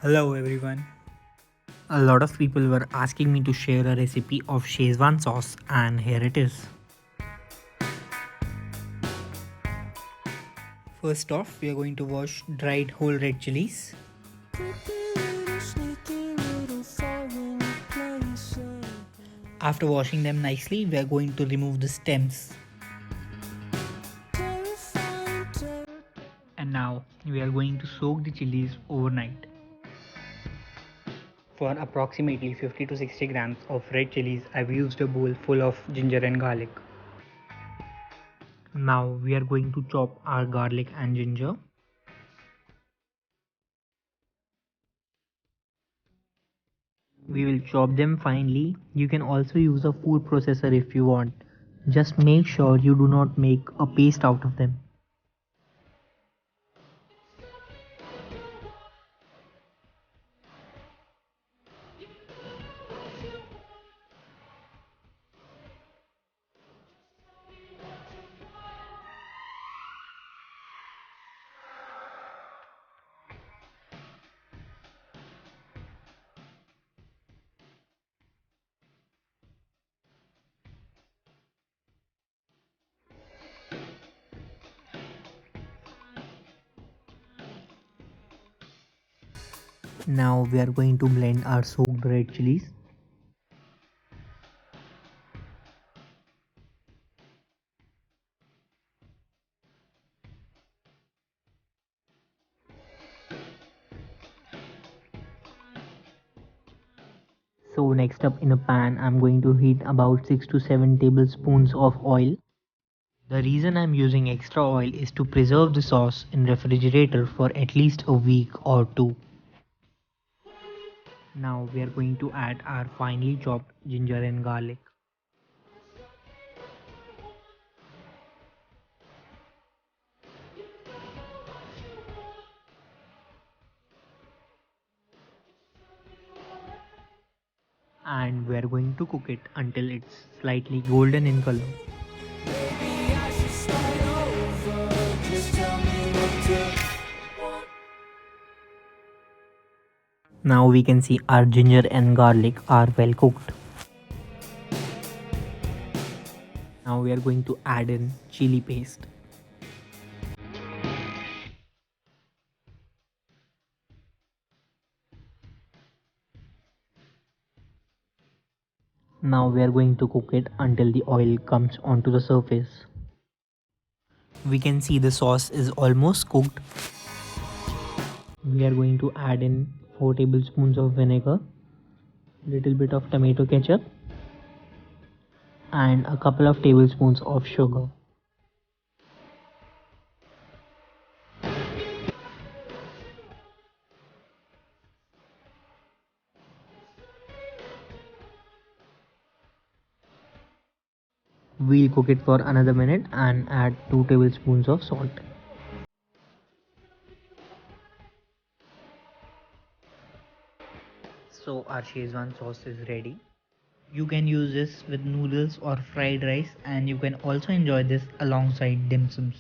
Hello everyone. A lot of people were asking me to share a recipe of Schezwan sauce, and here it is. First off, we are going to wash dried whole red chilies. After washing them nicely, we are going to remove the stems. And now we are going to soak the chilies overnight. For approximately 50 to 60 grams of red chilies, I've used a bowl full of ginger and garlic. Now we are going to chop our garlic and ginger. We will chop them finely. You can also use a food processor if you want. Just make sure you do not make a paste out of them. Now we are going to blend our soaked red chilies. So next up, in a pan I'm going to heat about 6 to 7 tablespoons of oil. The reason I'm using extra oil is to preserve the sauce in refrigerator for at least a week or two. Now we are going to add our finely chopped ginger and garlic. And we are going to cook it until it's slightly golden in color. Now we can see our ginger and garlic are well cooked. Now we are going to add in chili paste. Now we are going to cook it until the oil comes onto the surface. We can see the sauce is almost cooked. We are going to add in 4 tablespoons of vinegar, little bit of tomato ketchup, and a couple of tablespoons of sugar. We'll cook it for another minute and add 2 tablespoons of salt. So our Schezwan sauce is ready. You can use this with noodles or fried rice, and you can also enjoy this alongside dim sums.